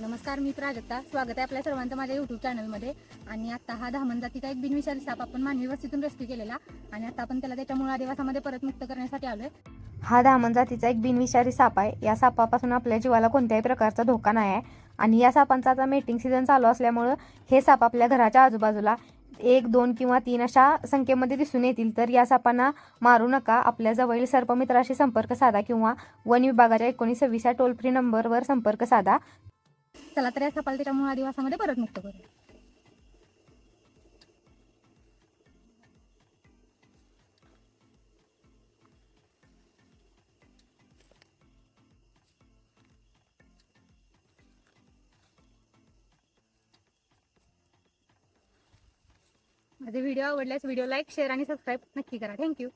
नमस्कार, मी प्राजक्ता. स्वागत आहे आपल्या सर्वांचं माझ्या यूट्यूब चॅनलमध्ये. आणि आता हा धामण जातीचा एक बिनविषारी साप आपण मानवी वस्तीतून रेस्क्यू केलेला आणि आता आपण त्याला त्याच्या मूळ आदिवासामध्ये परत मुक्त करण्यासाठी आलोय. हा धामण जातीचा एक बिनविषारी साप आहे. या सापापासून आपल्या जीवाला कोणत्याही प्रकारचा धोका नाही आहे आणि या सापांचा आता मेटिंग सीझन चालू असल्यामुळं हे साप आपल्या घराच्या आजूबाजूला 1, 2 किंवा 3 अशा संख्येमध्ये दिसून येतील. तर या सापांना मारू नका. आपल्या जवळील सर्पमित्राशी संपर्क साधा किंवा वन विभागाच्या 1926 या टोल फ्री नंबरवर संपर्क साधा. चला तर या सापाला त्याच्या मूळ आदिवासामध्ये परत मुक्त करू. माझे व्हिडिओ आवडल्यास व्हिडिओ लाईक, शेअर आणि सबस्क्राईब नक्की करा. थँक्यू.